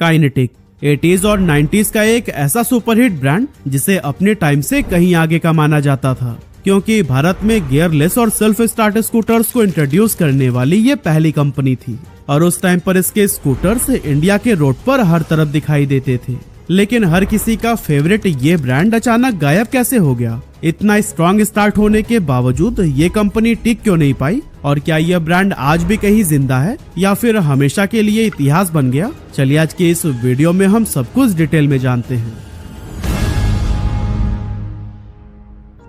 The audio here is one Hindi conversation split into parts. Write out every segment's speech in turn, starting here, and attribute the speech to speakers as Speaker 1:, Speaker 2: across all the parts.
Speaker 1: काइनेटिक 80s और 90s का एक ऐसा सुपरहिट ब्रांड जिसे अपने टाइम से कहीं आगे का माना जाता था, क्योंकि भारत में गियरलेस और सेल्फ स्टार्ट स्कूटर्स को इंट्रोड्यूस करने वाली ये पहली कंपनी थी और उस टाइम पर इसके स्कूटर्स इंडिया के रोड पर हर तरफ दिखाई देते थे। लेकिन हर किसी का फेवरेट ये ब्रांड अचानक गायब कैसे हो गया? इतना स्ट्रॉन्ग स्टार्ट होने के बावजूद ये कंपनी टिक क्यों नहीं पाई? और क्या यह ब्रांड आज भी कहीं जिंदा है या फिर हमेशा के लिए इतिहास बन गया? चलिए आज के इस वीडियो में हम सब कुछ डिटेल में जानते हैं।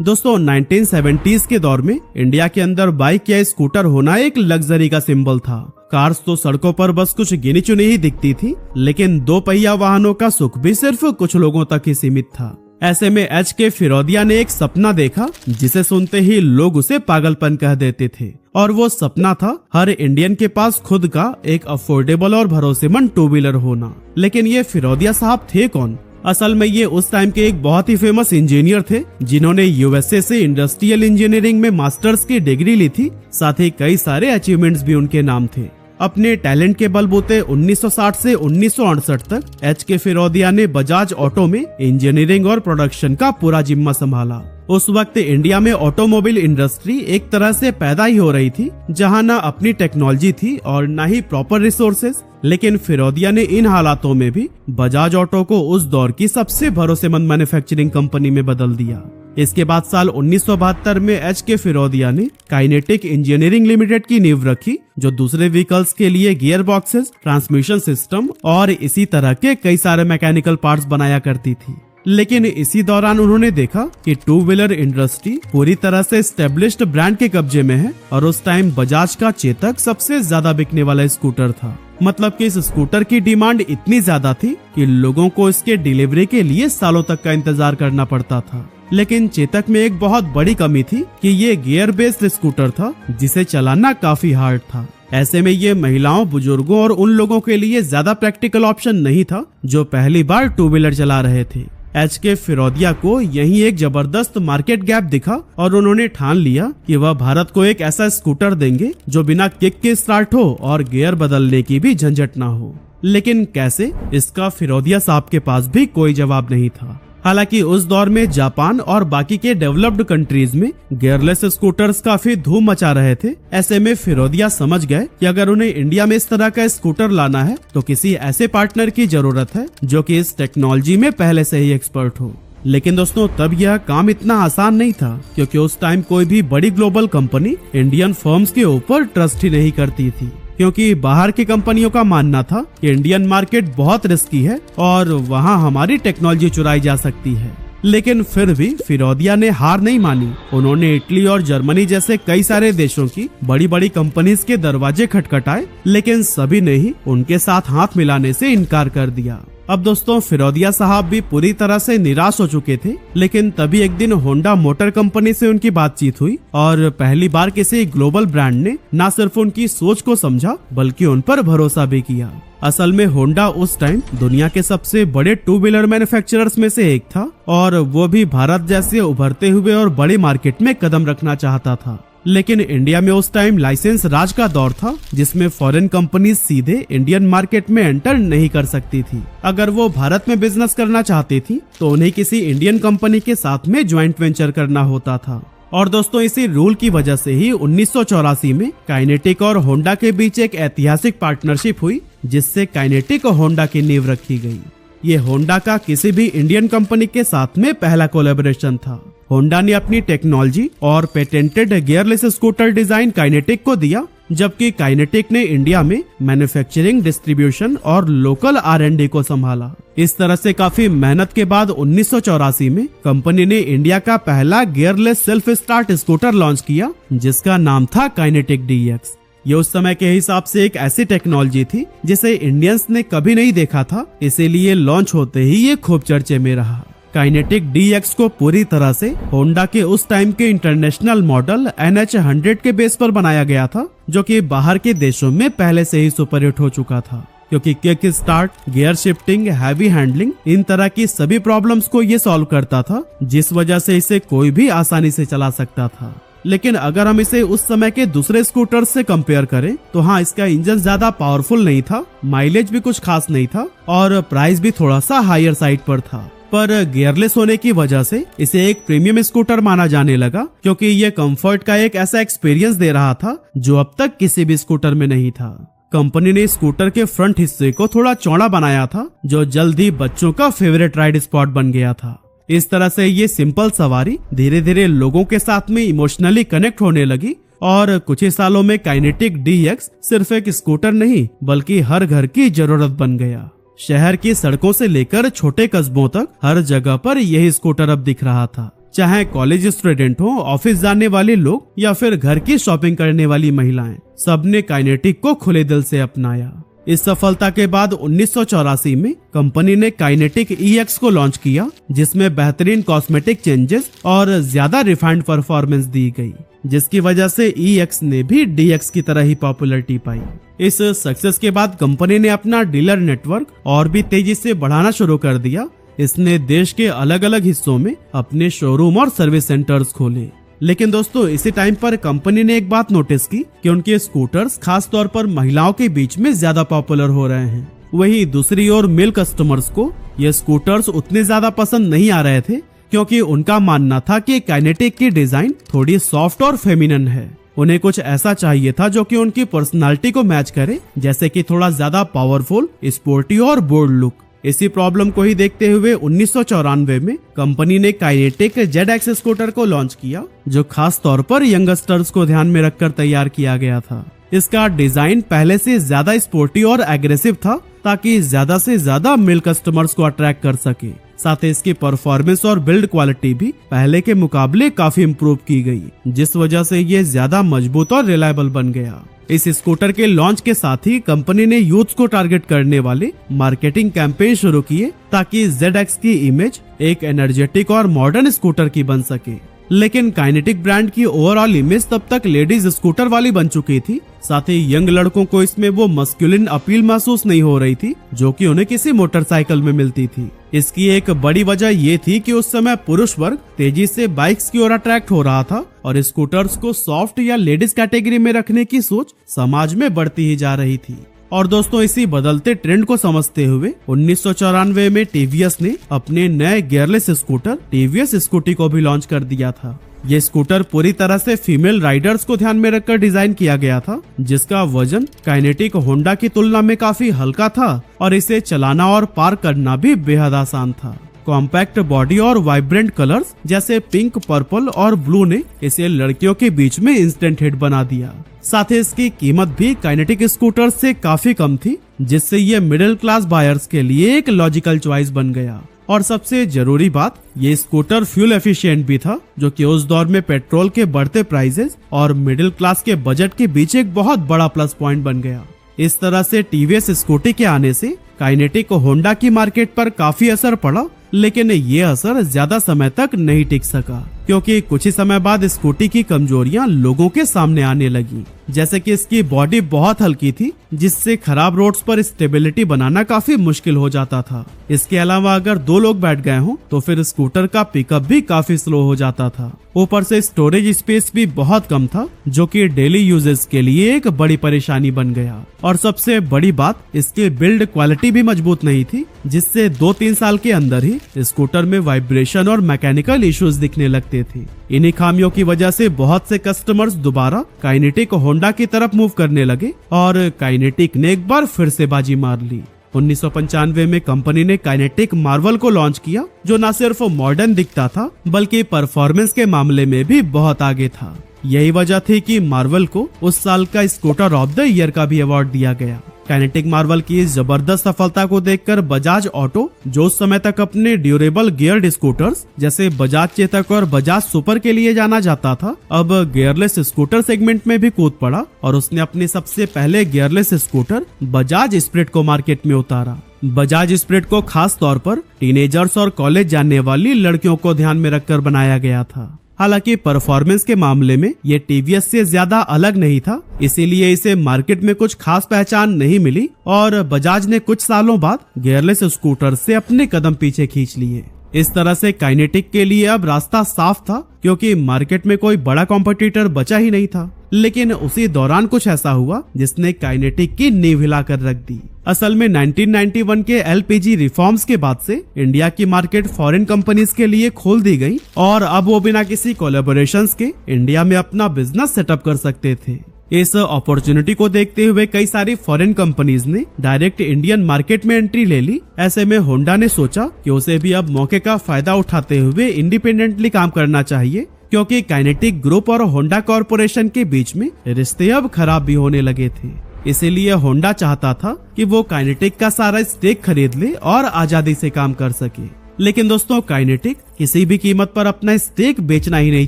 Speaker 1: दोस्तों 1970s के दौर में इंडिया के अंदर बाइक या स्कूटर होना एक लग्जरी का सिंबल था। कार्स तो सड़कों पर बस कुछ गिनी चुनी ही दिखती थी, लेकिन दो पहिया वाहनों का सुख भी सिर्फ कुछ लोगों तक ही सीमित था। ऐसे में एच.के. फिरोदिया ने एक सपना देखा जिसे सुनते ही लोग उसे पागलपन कह देते थे, और वो सपना था हर इंडियन के पास खुद का एक अफोर्डेबल और भरोसेमंद टू व्हीलर होना। लेकिन ये फिरोदिया साहब थे कौन? असल में ये उस टाइम के एक बहुत ही फेमस इंजीनियर थे जिन्होंने यूएसए से इंडस्ट्रियल इंजीनियरिंग में मास्टर्स की डिग्री ली थी। साथ ही कई सारे अचीवमेंट्स भी उनके नाम थे। अपने टैलेंट के बलबूते 1960 से 1968 तक एच.के. फिरोदिया ने बजाज ऑटो में इंजीनियरिंग और प्रोडक्शन का पूरा जिम्मा संभाला। उस वक्त इंडिया में ऑटोमोबाइल इंडस्ट्री एक तरह से पैदा ही हो रही थी, जहां ना अपनी टेक्नोलॉजी थी और ना ही प्रॉपर रिसोर्सेज। लेकिन फिरोदिया ने इन हालातों में भी बजाज ऑटो को उस दौर की सबसे भरोसेमंद मैन्युफैक्चरिंग कंपनी में बदल दिया। इसके बाद साल 1972 में एच.के. फिरोदिया ने काइनेटिक इंजीनियरिंग लिमिटेड की नींव रखी, जो दूसरे व्हीकल्स के लिए गियर बॉक्सेस, ट्रांसमिशन सिस्टम और इसी तरह के कई सारे मैकेनिकल पार्ट्स बनाया करती थी। लेकिन इसी दौरान उन्होंने देखा कि टू व्हीलर इंडस्ट्री पूरी तरह से एस्टेब्लिश्ड ब्रांड के कब्जे में है और उस टाइम बजाज का चेतक सबसे ज्यादा बिकने वाला स्कूटर था। मतलब कि इस स्कूटर की डिमांड इतनी ज्यादा थी कि लोगों को इसके डिलीवरी के लिए सालों तक का इंतजार करना पड़ता था। लेकिन चेतक में एक बहुत बड़ी कमी थी कि ये गियर बेस्ड स्कूटर था जिसे चलाना काफी हार्ड था। ऐसे में ये महिलाओं, बुजुर्गों और उन लोगों के लिए ज्यादा प्रैक्टिकल ऑप्शन नहीं था जो पहली बार टू व्हीलर चला रहे थे। एच.के. फिरोदिया को यही एक जबरदस्त मार्केट गैप दिखा और उन्होंने ठान लिया कि वह भारत को एक ऐसा स्कूटर देंगे जो बिना किक के स्टार्ट हो और गियर बदलने की भी झंझट ना हो। लेकिन कैसे? इसका फिरोदिया साहब के पास भी कोई जवाब नहीं था। हालांकि उस दौर में जापान और बाकी के डेवलप्ड कंट्रीज में गियरलेस स्कूटर्स काफी धूम मचा रहे थे। ऐसे में फिरोदिया समझ गए कि अगर उन्हें इंडिया में इस तरह का स्कूटर लाना है तो किसी ऐसे पार्टनर की जरूरत है जो कि इस टेक्नोलॉजी में पहले से ही एक्सपर्ट हो। लेकिन दोस्तों तब यह काम इतना आसान नहीं था, क्योंकि उस टाइम कोई भी बड़ी ग्लोबल कंपनी इंडियन फर्म्स के ऊपर ट्रस्ट ही नहीं करती थी, क्योंकि बाहर की कंपनियों का मानना था कि इंडियन मार्केट बहुत रिस्की है और वहां हमारी टेक्नोलॉजी चुराई जा सकती है। लेकिन फिर भी फिरोदिया ने हार नहीं मानी। उन्होंने इटली और जर्मनी जैसे कई सारे देशों की बड़ी बड़ी कंपनीज के दरवाजे खटखटाए, लेकिन सभी ने ही उनके साथ हाथ मिलाने से इनकार कर दिया। अब दोस्तों फिरोदिया साहब भी पूरी तरह से निराश हो चुके थे, लेकिन तभी एक दिन होंडा मोटर कंपनी से उनकी बातचीत हुई और पहली बार किसी ग्लोबल ब्रांड ने न सिर्फ उनकी सोच को समझा बल्कि उन पर भरोसा भी किया। असल में होंडा उस टाइम दुनिया के सबसे बड़े टू व्हीलर मैन्युफैक्चरर्स में से एक था और वो भी भारत जैसे उभरते हुए और बड़ी मार्केट में कदम रखना चाहता था। लेकिन इंडिया में उस टाइम लाइसेंस राज का दौर था, जिसमें फॉरेन कंपनी सीधे इंडियन मार्केट में एंटर नहीं कर सकती थी। अगर वो भारत में बिजनेस करना चाहती थी तो उन्हें किसी इंडियन कंपनी के साथ में ज्वाइंट वेंचर करना होता था। और दोस्तों इसी रूल की वजह से ही 1984 में काइनेटिक और होंडा के बीच एक ऐतिहासिक पार्टनरशिप हुई, जिससे काइनेटिक और होंडा की नींव रखी गई। ये होंडा का किसी भी इंडियन कंपनी के साथ में पहला कोलैबोरेशन था। होंडा ने अपनी टेक्नोलॉजी और patented gearless scooter design kinetic को दिया, जबकि काइनेटिक ने इंडिया में मैन्युफैक्चरिंग, डिस्ट्रीब्यूशन और लोकल R&D को संभाला। इस तरह से काफी मेहनत के बाद 1984 में कंपनी ने इंडिया का पहला gearless self start scooter launch किया, जिसका नाम था काइनेटिक DX। ये उस समय के हिसाब से एक ऐसी टेक्नोलॉजी थी जिसे इंडियंस ने कभी नहीं देखा था, इसीलिए लॉन्च होते ही ये खूब चर्चे में रहा। काइनेटिक DX को पूरी तरह से होंडा के उस टाइम के इंटरनेशनल मॉडल NH100 के बेस पर बनाया गया था, जो कि बाहर के देशों में पहले से ही सुपरहिट हो चुका था, क्योंकि kick start, gear shifting, heavy handling, इन तरह की सभी प्रॉब्लम्स को ये सॉल्व करता था, जिस वजह से इसे कोई भी आसानी से चला सकता था। लेकिन अगर हम इसे उस समय के दूसरे स्कूटर से कंपेयर करें तो हाँ, इसका इंजन ज्यादा पावरफुल नहीं था, माइलेज भी कुछ खास नहीं था और प्राइस भी थोड़ा सा हायर साइड पर था। पर गियरलेस होने की वजह से इसे एक प्रीमियम स्कूटर माना जाने लगा, क्योंकि ये कंफर्ट का एक ऐसा एक्सपीरियंस दे रहा था जो अब तक किसी भी स्कूटर में नहीं था। कंपनी ने स्कूटर के फ्रंट हिस्से को थोड़ा चौड़ा बनाया था, जो जल्द ही बच्चों का फेवरेट राइड स्पॉट बन गया था। इस तरह से ये सिंपल सवारी धीरे धीरे लोगों के साथ में इमोशनली कनेक्ट होने लगी और कुछ ही सालों में काइनेटिक DX सिर्फ एक स्कूटर नहीं बल्कि हर घर की जरूरत बन गया। शहर की सड़कों से लेकर छोटे कस्बों तक हर जगह पर यही स्कूटर अब दिख रहा था। चाहे कॉलेज स्टूडेंट हो, ऑफिस जाने वाले लोग या फिर घर की शॉपिंग करने वाली महिलाएं, सबने काइनेटिक को खुले दिल से अपनाया। इस सफलता के बाद 1984 में कंपनी ने काइनेटिक EX को लॉन्च किया, जिसमें बेहतरीन कॉस्मेटिक चेंजेस और ज्यादा रिफाइंड परफॉर्मेंस दी गई, जिसकी वजह से EX ने भी DX की तरह ही पॉपुलैरिटी पाई। इस सक्सेस के बाद कंपनी ने अपना डीलर नेटवर्क और भी तेजी से बढ़ाना शुरू कर दिया। इसने देश के अलग अलग हिस्सों में अपने शोरूम और सर्विस सेंटर्स खोले। लेकिन दोस्तों, इसी टाइम पर कंपनी ने एक बात नोटिस की कि उनके स्कूटर्स खास तौर पर महिलाओं के बीच में ज्यादा पॉपुलर हो रहे हैं। वहीं दूसरी ओर मेल कस्टमर्स को ये स्कूटर्स उतने ज्यादा पसंद नहीं आ रहे थे, क्योंकि उनका मानना था कि काइनेटिक की डिजाइन थोड़ी सॉफ्ट और फेमिनिन है। उन्हें कुछ ऐसा चाहिए था जो कि उनकी पर्सनालिटी को मैच करे, जैसे कि थोड़ा ज्यादा पावरफुल, स्पोर्टी और बोल्ड लुक। इसी प्रॉब्लम को ही देखते हुए 1994 में कंपनी ने काइनेटिक ZX स्कूटर को लॉन्च किया, जो खास तौर पर यंगस्टर्स को ध्यान में रखकर तैयार किया गया था। इसका डिजाइन पहले से ज्यादा स्पोर्टी और एग्रेसिव था, ताकि ज्यादा से ज्यादा मेल कस्टमर्स को अट्रैक्ट कर सके। साथ ही इसकी परफॉर्मेंस और बिल्ड क्वालिटी भी पहले के मुकाबले काफी इम्प्रूव की गई, जिस वजह से ये ज्यादा मजबूत और रिलायबल बन गया। इस स्कूटर के लॉन्च के साथ ही कंपनी ने यूथ को टारगेट करने वाले मार्केटिंग कैंपेन शुरू किए, ताकि ZX की इमेज एक एनर्जेटिक और मॉडर्न स्कूटर की बन सके। लेकिन काइनेटिक ब्रांड की ओवरऑल इमेज तब तक लेडीज स्कूटर वाली बन चुकी थी। साथ ही यंग लड़कों को इसमें वो मस्कुलिन अपील महसूस नहीं हो रही थी जो कि उन्हें किसी मोटरसाइकिल में मिलती थी। इसकी एक बड़ी वजह ये थी कि उस समय पुरुष वर्ग तेजी से बाइक्स की ओर अट्रैक्ट हो रहा था और स्कूटर्स को सॉफ्ट या लेडीज कैटेगरी में रखने की सोच समाज में बढ़ती ही जा रही थी। और दोस्तों, इसी बदलते ट्रेंड को समझते हुए 1994 में TVS ने अपने नए गियरलेस स्कूटर TVS स्कूटी को भी लॉन्च कर दिया था। ये स्कूटर पूरी तरह से फीमेल राइडर्स को ध्यान में रखकर डिजाइन किया गया था, जिसका वजन काइनेटिक होंडा की तुलना में काफी हल्का था और इसे चलाना और पार्क करना भी बेहद आसान था। कॉम्पैक्ट बॉडी और वाइब्रेंट कलर्स जैसे पिंक, पर्पल और ब्लू ने इसे लड़कियों के बीच में इंस्टेंट हिट बना दिया। साथ ही इसकी कीमत भी काइनेटिक स्कूटर से काफी कम थी, जिससे ये मिडिल क्लास बायर्स के लिए एक लॉजिकल चॉइस बन गया। और सबसे जरूरी बात, ये स्कूटर फ्यूल एफिशिएंट भी था, जो कि उस दौर में पेट्रोल के बढ़ते प्राइसेस और मिडिल क्लास के बजट के बीच एक बहुत बड़ा प्लस पॉइंट बन गया। इस तरह से TVS स्कूटी के आने से काइनेटिक होंडा की मार्केट पर काफी असर पड़ा, लेकिन ये असर ज्यादा समय तक नहीं टिक सका, क्योंकि कुछ ही समय बाद स्कूटी की कमजोरियां लोगों के सामने आने लगी। जैसे कि इसकी बॉडी बहुत हल्की थी, जिससे खराब रोड्स पर स्टेबिलिटी बनाना काफी मुश्किल हो जाता था। इसके अलावा अगर दो लोग बैठ गए हों तो फिर स्कूटर का पिकअप भी काफी स्लो हो जाता था। ऊपर से स्टोरेज स्पेस भी बहुत कम था, जो कि डेली यूजेस के लिए एक बड़ी परेशानी बन गया। और सबसे बड़ी बात, इसकी बिल्ड क्वालिटी भी मजबूत नहीं थी, जिससे 2-3 साल के अंदर ही स्कूटर में वाइब्रेशन और मैकेनिकल इश्यूज दिखने लगते थे। इन्हीं खामियों की वजह से बहुत से कस्टमर्स दोबारा काइनेटिक होंडा की तरफ मूव करने लगे और काइनेटिक ने एक बार फिर से बाजी मार ली। 1995 में कंपनी ने काइनेटिक मार्वल को लॉन्च किया, जो न सिर्फ मॉडर्न दिखता था बल्कि परफॉर्मेंस के मामले में भी बहुत आगे था। यही वजह थी कि मार्वल को उस साल का स्कूटर ऑफ द ईयर का भी अवार्ड दिया गया। काइनेटिक मार्वल की इस जबरदस्त सफलता को देखकर बजाज ऑटो, जो उस समय तक अपने ड्यूरेबल गियर्ड स्कूटर्स जैसे बजाज चेतक और बजाज सुपर के लिए जाना जाता था, अब गियरलेस स्कूटर सेगमेंट में भी कूद पड़ा और उसने अपने सबसे पहले गियरलेस स्कूटर बजाज स्प्रिट को मार्केट में उतारा। बजाज स्प्रिट को खास तौर पर टीनेजर्स और कॉलेज जाने वाली लड़कियों को ध्यान में रखकर बनाया गया था। हालांकि परफॉर्मेंस के मामले में ये TVS से ज्यादा अलग नहीं था, इसीलिए इसे मार्केट में कुछ खास पहचान नहीं मिली और बजाज ने कुछ सालों बाद गियरलेस स्कूटर से अपने कदम पीछे खींच लिए। इस तरह से काइनेटिक के लिए अब रास्ता साफ था, क्योंकि मार्केट में कोई बड़ा कॉम्पिटिटर बचा ही नहीं था। लेकिन उसी दौरान कुछ ऐसा हुआ जिसने काइनेटिक की नींव हिलाकर रख दी। असल में 1991 के एलपीजी रिफॉर्म्स के बाद से इंडिया की मार्केट फॉरेन कंपनीज के लिए खोल दी गई और अब वो बिना किसी कोलैबोरेशंस के इंडिया में अपना बिजनेस सेटअप कर सकते थे। इस अपॉर्चुनिटी को देखते हुए कई सारी फॉरेन कंपनीज ने डायरेक्ट इंडियन मार्केट में एंट्री ले ली। ऐसे में होंडा ने सोचा कि उसे भी अब मौके का फायदा उठाते हुए इंडिपेंडेंटली काम करना चाहिए, क्योंकि काइनेटिक ग्रुप और होंडा कॉरपोरेशन के बीच में रिश्ते अब खराब भी होने लगे थे। इसीलिए होंडा चाहता था कि वो काइनेटिक का सारा स्टेक खरीद ले और आजादी से काम कर सके। लेकिन दोस्तों, काइनेटिक किसी भी कीमत पर अपना स्टेक बेचना ही नहीं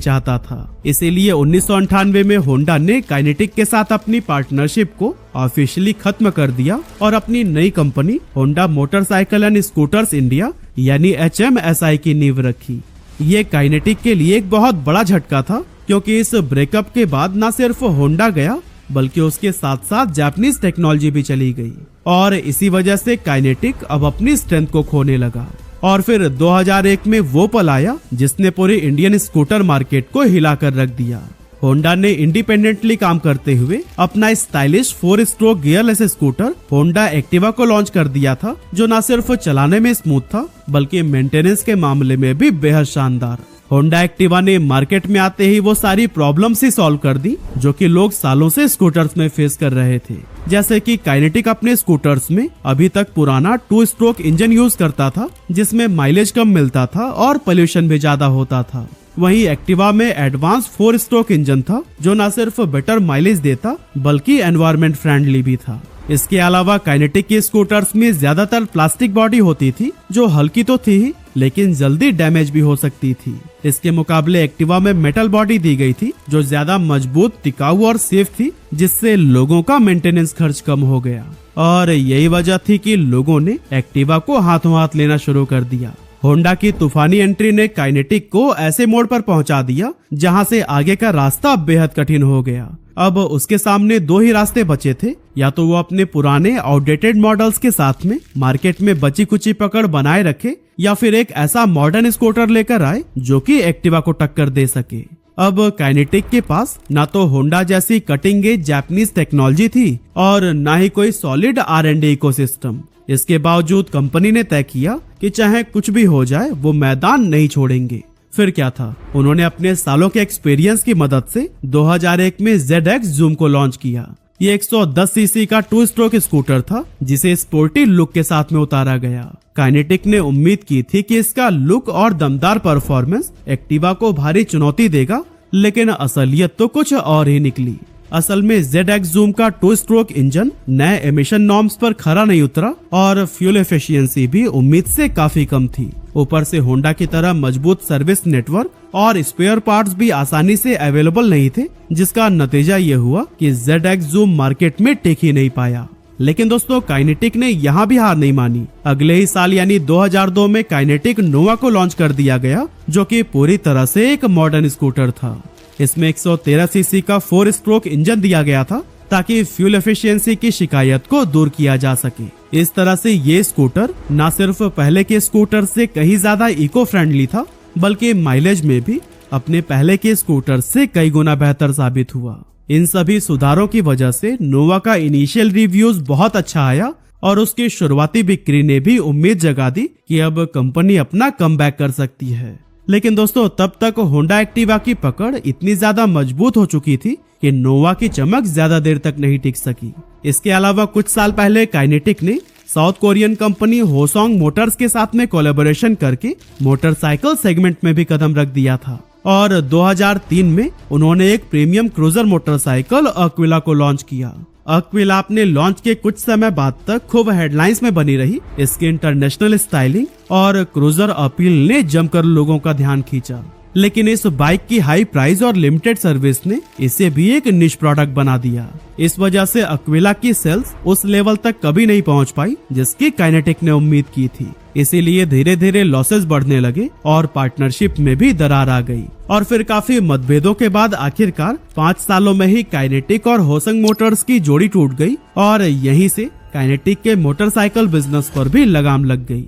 Speaker 1: चाहता था। इसीलिए 1998 में होंडा ने काइनेटिक के साथ अपनी पार्टनरशिप को ऑफिशियली खत्म कर दिया और अपनी नई company Honda motorcycle and scooters India यानी HMSI की नींव रखी। ये काइनेटिक के लिए एक बहुत बड़ा झटका था, क्योंकि इस ब्रेकअप के बाद न सिर्फ होंडा गया बल्कि उसके साथ साथ जापानीज टेक्नोलॉजी भी चली गई और इसी वजह से काइनेटिक अब अपनी स्ट्रेंथ को खोने लगा। और फिर 2001 में वो पल आया जिसने पूरी इंडियन स्कूटर मार्केट को हिलाकर रख दिया। होंडा ने इंडिपेंडेंटली काम करते हुए अपना stylish 4 stroke gearless scooter Honda Activa को लॉन्च कर दिया था, जो न सिर्फ चलाने में स्मूथ था बल्कि मेंटेनेंस के मामले में भी बेहद शानदार। होंडा एक्टिवा ने मार्केट में आते ही वो सारी प्रॉब्लम्स ही सॉल्व कर दी जो कि लोग सालों से स्कूटर्स में फेस कर रहे थे। जैसे कि काइनेटिक अपने स्कूटर्स में अभी तक पुराना 2 स्ट्रोक इंजन यूज करता था, जिसमें माइलेज कम मिलता था और पोल्यूशन भी ज्यादा होता था। वहीं एक्टिवा में एडवांस 4 स्ट्रोक इंजन था, जो न सिर्फ बेटर माइलेज देता बल्कि एनवायरमेंट फ्रेंडली भी था। इसके अलावा काइनेटिक के स्कूटर्स में ज्यादातर प्लास्टिक बॉडी होती थी, जो हल्की तो थी ही लेकिन जल्दी डैमेज भी हो सकती थी। इसके मुकाबले एक्टिवा में मेटल बॉडी दी गई थी, जो ज्यादा मजबूत, टिकाऊ और सेफ थी, जिससे लोगों का मेंटेनेंस खर्च कम हो गया। और यही वजह थी कि लोगों ने एक्टिवा को हाथों हाथ लेना शुरू कर दिया। होंडा की तूफानी एंट्री ने काइनेटिक को ऐसे मोड़ पर पहुंचा दिया जहां से आगे का रास्ता बेहद कठिन हो गया। अब उसके सामने 2 ही रास्ते बचे थे, या तो वो अपने पुराने आउटडेटेड मॉडल्स के साथ में मार्केट में बची कुची पकड़ बनाए रखे, या फिर एक ऐसा मॉडर्न स्कूटर लेकर आए जो कि एक्टिवा को टक्कर दे सके। अब काइनेटिक के पास ना तो होंडा जैसी कटिंग एज जापानीज टेक्नोलॉजी थी और ना ही कोई सॉलिड R&D इकोसिस्टम। इसके बावजूद कंपनी ने तय किया कि चाहे कुछ भी हो जाए वो मैदान नहीं छोड़ेंगे। फिर क्या था, उन्होंने अपने सालों के एक्सपीरियंस की मदद से 2001 में ZX Zoom को लॉन्च किया। ये 110 सीसी का 2 स्ट्रोक स्कूटर था, जिसे स्पोर्टी लुक के साथ में उतारा गया। काइनेटिक ने उम्मीद की थी कि इसका लुक और दमदार परफॉर्मेंस एक्टिवा को भारी चुनौती देगा, लेकिन असलियत तो कुछ और ही निकली। असल में ZX Zoom का 2 स्ट्रोक इंजन नए एमिशन नॉर्म्स पर खरा नहीं उतरा और फ्यूल एफिशिएंसी भी उम्मीद से काफी कम थी। ऊपर से होंडा की तरह मजबूत सर्विस नेटवर्क और स्पेयर पार्ट्स भी आसानी से अवेलेबल नहीं थे, जिसका नतीजा ये हुआ कि ZX Zoom मार्केट में टिक ही नहीं पाया। लेकिन दोस्तों, काइनेटिक ने यहाँ भी हार नहीं मानी। अगले ही साल यानी 2002 में काइनेटिक नोवा को लॉन्च कर दिया गया, जो कि पूरी तरह से एक मॉडर्न स्कूटर था। इसमें 113 सीसी का 4 स्ट्रोक इंजन दिया गया था ताकि फ्यूल एफिशिएंसी की शिकायत को दूर किया जा सके। इस तरह से ये स्कूटर न सिर्फ पहले के स्कूटर से कहीं ज्यादा इको फ्रेंडली था, बल्कि माइलेज में भी अपने पहले के स्कूटर से कई गुना बेहतर साबित हुआ। इन सभी सुधारों की वजह से नोवा का इनिशियल रिव्यूज बहुत अच्छा आया और उसकी शुरुआती बिक्री ने भी उम्मीद जगा दी कि अब कंपनी अपना कमबैक कर सकती है। लेकिन दोस्तों, तब तक होंडा एक्टिवा की पकड़ इतनी ज्यादा मजबूत हो चुकी थी कि नोवा की चमक ज्यादा देर तक नहीं टिक सकी। इसके अलावा कुछ साल पहले काइनेटिक ने साउथ कोरियन कंपनी होसोंग मोटर्स के साथ में कोलैबोरेशन करके मोटरसाइकिल सेगमेंट में भी कदम रख दिया था और 2003 में उन्होंने एक प्रीमियम क्रूजर मोटरसाइकिल अक्विला को लॉन्च किया। अक्विला अपने लॉन्च के कुछ समय बाद तक खूब हेडलाइंस में बनी रही। इसकी इंटरनेशनल स्टाइलिंग और क्रूजर अपील ने जमकर लोगों का ध्यान खींचा। लेकिन इस बाइक की हाई प्राइस और लिमिटेड सर्विस ने इसे भी एक निश प्रोडक्ट बना दिया। इस वजह से अक्विला की सेल्स उस लेवल तक कभी नहीं पहुंच पाई जिसकी काइनेटिक ने उम्मीद की थी। इसीलिए धीरे धीरे लॉसेस बढ़ने लगे और पार्टनरशिप में भी दरार आ गई। और फिर काफी मतभेदों के बाद आखिरकार 5 सालों में ही काइनेटिक और होसंग मोटर्स की जोड़ी टूट गई और यहीं से काइनेटिक के मोटरसाइकिल बिजनेस पर भी लगाम लग गई।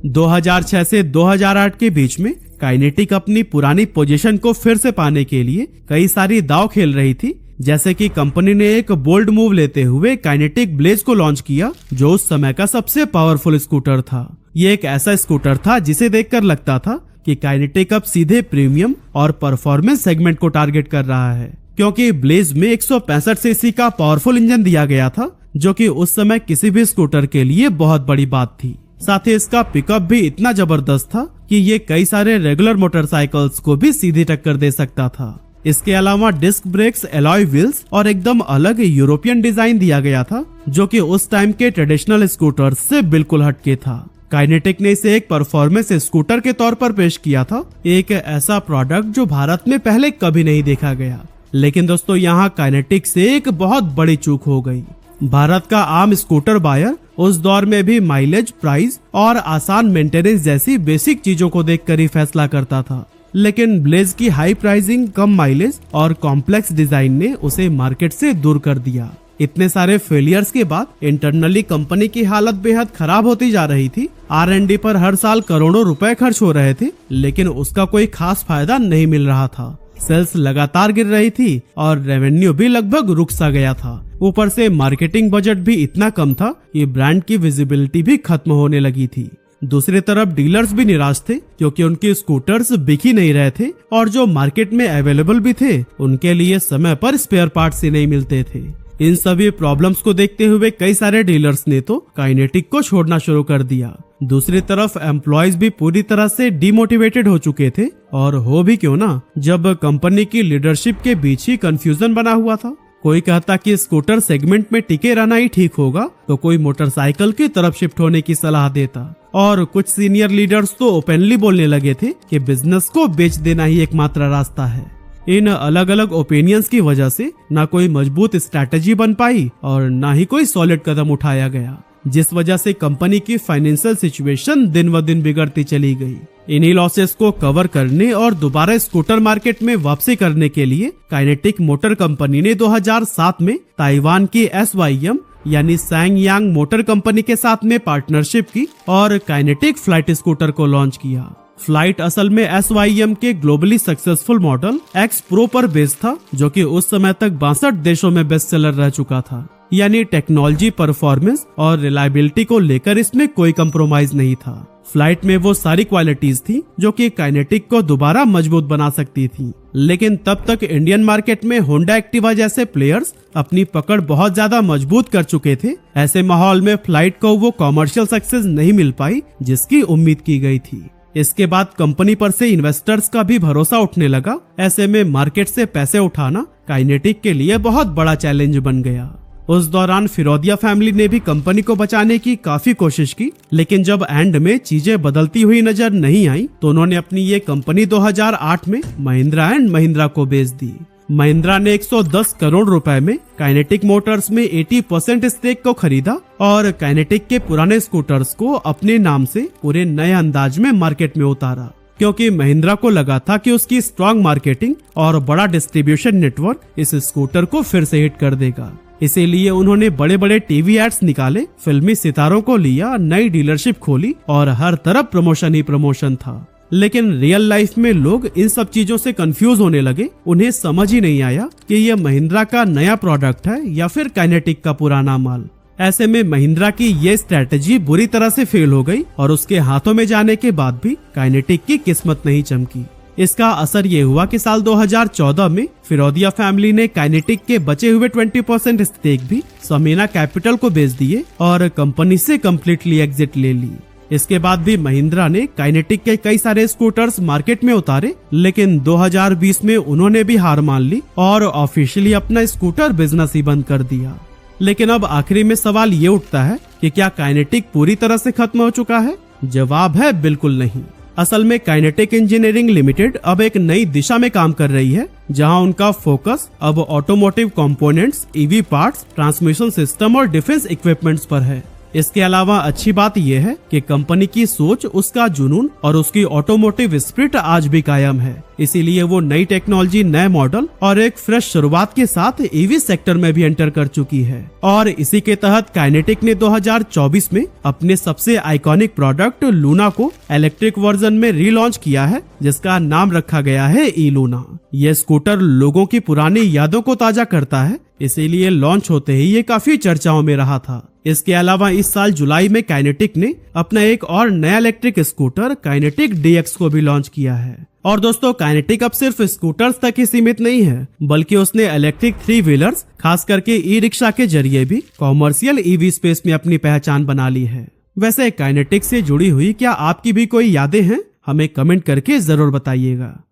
Speaker 1: 2006 से 2008 के बीच में काइनेटिक अपनी पुरानी पोजीशन को फिर से पाने के लिए कई सारी दांव खेल रही थी। जैसे कि कंपनी ने एक बोल्ड मूव लेते हुए काइनेटिक ब्लेज को लॉन्च किया, जो उस समय का सबसे पावरफुल स्कूटर था। ये एक ऐसा स्कूटर था जिसे देखकर लगता था कि काइनेटिक अब सीधे प्रीमियम और परफॉर्मेंस सेगमेंट को टारगेट कर रहा है, क्योंकि ब्लेज में 165 सीसी का पावरफुल इंजन दिया गया था, जो कि उस समय किसी भी स्कूटर के लिए बहुत बड़ी बात थी। साथ ही इसका पिकअप भी इतना जबरदस्त था कि ये कई सारे रेगुलर मोटरसाइकिल्स को भी सीधी टक्कर दे सकता था। इसके अलावा डिस्क ब्रेक्स, एलॉय व्हील्स और एकदम अलग यूरोपियन डिजाइन दिया गया था, जो कि उस टाइम के ट्रेडिशनल स्कूटर्स से बिल्कुल हटके था। काइनेटिक ने इसे एक परफॉर्मेंस स्कूटर के तौर पर पेश किया था, एक ऐसा प्रोडक्ट जो भारत में पहले कभी नहीं देखा गया। लेकिन दोस्तों, यहाँ काइनेटिक से एक बहुत बड़ी चूक हो गई। भारत का आम स्कूटर बायर उस दौर में भी माइलेज, प्राइस और आसान मेंटेनेंस जैसी बेसिक चीजों को देखकर ही फैसला करता था। लेकिन ब्लेज की हाई प्राइसिंग, कम माइलेज और कॉम्प्लेक्स डिजाइन ने उसे मार्केट से दूर कर दिया। इतने सारे फेलियर्स के बाद इंटरनली कंपनी की हालत बेहद खराब होती जा रही थी। R&D पर हर साल करोड़ों रुपए खर्च हो रहे थे, लेकिन उसका कोई खास फायदा नहीं मिल रहा था। सेल्स लगातार गिर रही थी और रेवेन्यू भी लगभग रुक सा गया था। ऊपर से मार्केटिंग बजट भी इतना कम था कि ब्रांड की विजिबिलिटी भी खत्म होने लगी थी। दूसरी तरफ डीलर्स भी निराश थे, क्योंकि उनके स्कूटर्स बिक ही नहीं रहे थे और जो मार्केट में अवेलेबल भी थे, उनके लिए समय पर स्पेयर पार्ट्स ही नहीं मिलते थे। इन सभी प्रॉब्लम्स को देखते हुए कई सारे डीलर्स ने तो काइनेटिक को छोड़ना शुरू कर दिया। दूसरी तरफ एम्प्लॉयज भी पूरी तरह से डिमोटिवेटेड हो चुके थे, और हो भी क्यों ना, जब कंपनी की लीडरशिप के बीच ही कंफ्यूजन बना हुआ था। कोई कहता कि स्कूटर सेगमेंट में टिके रहना ही ठीक होगा, तो कोई मोटरसाइकिल की तरफ शिफ्ट होने की सलाह देता, और कुछ सीनियर लीडर्स तो ओपनली बोलने लगे थे कि बिजनेस को बेच देना ही एकमात्र रास्ता है। इन अलग अलग ओपिनियंस की वजह से ना कोई मजबूत स्ट्रैटेजी बन पाई और ना ही कोई सॉलिड कदम उठाया गया, जिस वजह से कंपनी की फाइनेंशियल सिचुएशन दिन व दिन बिगड़ती चली गई। इन्हीं लॉसेस को कवर करने और दोबारा स्कूटर मार्केट में वापसी करने के लिए काइनेटिक मोटर कंपनी ने 2007 में ताइवान की SYM यानी सैंगयांग मोटर कंपनी के साथ में पार्टनरशिप की और काइनेटिक फ्लाइट स्कूटर को लॉन्च किया। फ्लाइट असल में SYM के globally successful model X Pro पर बेस्ड था, जो कि उस समय तक 62 देशों में बेस्ट सेलर रह चुका था। यानी टेक्नोलॉजी, परफॉर्मेंस और रिलायबिलिटी को लेकर इसमें कोई कंप्रोमाइज नहीं था। फ्लाइट में वो सारी क्वालिटीज थी जो कि काइनेटिक को दोबारा मजबूत बना सकती थी। लेकिन तब तक इंडियन मार्केट में होंडा एक्टिवा जैसे प्लेयर्स अपनी पकड़ बहुत ज्यादा मजबूत कर चुके थे। ऐसे माहौल में फ्लाइट को वो कॉमर्शियल सक्सेस नहीं मिल पाई जिसकी उम्मीद की गई थी। इसके बाद कंपनी पर से इन्वेस्टर्स का भी भरोसा उठने लगा। ऐसे में मार्केट से पैसे उठाना काइनेटिक के लिए बहुत बड़ा चैलेंज बन गया। उस दौरान फिरोदिया फैमिली ने भी कंपनी को बचाने की काफी कोशिश की, लेकिन जब एंड में चीजें बदलती हुई नजर नहीं आई तो उन्होंने अपनी ये कंपनी 2008 में महिंद्रा एंड महिंद्रा को बेच दी। महिंद्रा ने 110 करोड़ रुपए में काइनेटिक मोटर्स में 80% स्टेक को खरीदा और काइनेटिक के पुराने स्कूटर्स को अपने नाम से पूरे नए अंदाज में मार्केट में उतारा, क्योंकि महिंद्रा को लगा था कि उसकी स्ट्रॉन्ग मार्केटिंग और बड़ा डिस्ट्रीब्यूशन नेटवर्क इस स्कूटर को फिर से हिट कर देगा। इसीलिए उन्होंने बड़े बड़े टीवी एड्स निकाले, फिल्मी सितारों को लिया, नई डीलरशिप खोली और हर तरफ प्रमोशन ही प्रमोशन था। लेकिन रियल लाइफ में लोग इन सब चीजों से कंफ्यूज होने लगे। उन्हें समझ ही नहीं आया कि यह महिंद्रा का नया प्रोडक्ट है या फिर काइनेटिक का पुराना माल। ऐसे में महिंद्रा की ये स्ट्रेटेजी बुरी तरह से फेल हो गई और उसके हाथों में जाने के बाद भी काइनेटिक की किस्मत नहीं चमकी। इसका असर ये हुआ कि साल 2014 में फिरोदिया फैमिली ने काइनेटिक के बचे हुए 20% स्टेक भी समीना कैपिटल को बेच दिए और कंपनी से कम्प्लीटली एग्जिट ले ली। इसके बाद भी महिंद्रा ने काइनेटिक के कई सारे स्कूटर्स मार्केट में उतारे, लेकिन 2020 में उन्होंने भी हार मान ली और ऑफिशियली अपना स्कूटर बिजनेस ही बंद कर दिया। लेकिन अब आखिरी में सवाल ये उठता है कि क्या काइनेटिक पूरी तरह से खत्म हो चुका है? जवाब है बिल्कुल नहीं। असल में काइनेटिक इंजीनियरिंग लिमिटेड अब एक नई दिशा में काम कर रही है, जहां उनका फोकस अब automotive components, EV parts, transmission system और डिफेंस इक्विपमेंट्स पर है। इसके अलावा अच्छी बात यह है कि कंपनी की सोच, उसका जुनून और उसकी ऑटोमोटिव स्पिरिट आज भी कायम है। इसीलिए वो नई टेक्नोलॉजी, नए मॉडल और एक फ्रेश शुरुआत के साथ ईवी सेक्टर में भी एंटर कर चुकी है। और इसी के तहत काइनेटिक ने 2024 में अपने सबसे आइकॉनिक प्रोडक्ट लूना को इलेक्ट्रिक वर्जन में रीलॉन्च किया है, जिसका नाम रखा गया है ई लूना। यह स्कूटर लोगों की पुरानी यादों को ताजा करता है, इसीलिए लॉन्च होते ही ये काफी चर्चाओं में रहा था। इसके अलावा इस साल जुलाई में काइनेटिक ने अपना एक और नया इलेक्ट्रिक स्कूटर काइनेटिक DX को भी लॉन्च किया है। और दोस्तों, काइनेटिक अब सिर्फ स्कूटर्स तक ही सीमित नहीं है, बल्कि उसने इलेक्ट्रिक 3 व्हीलर्स, खास करके ई रिक्शा के जरिए भी कॉमर्शियल ईवी स्पेस में अपनी पहचान बना ली है। वैसे काइनेटिक से जुड़ी हुई क्या आपकी भी कोई यादें हैं? हमें कमेंट करके जरूर बताइएगा।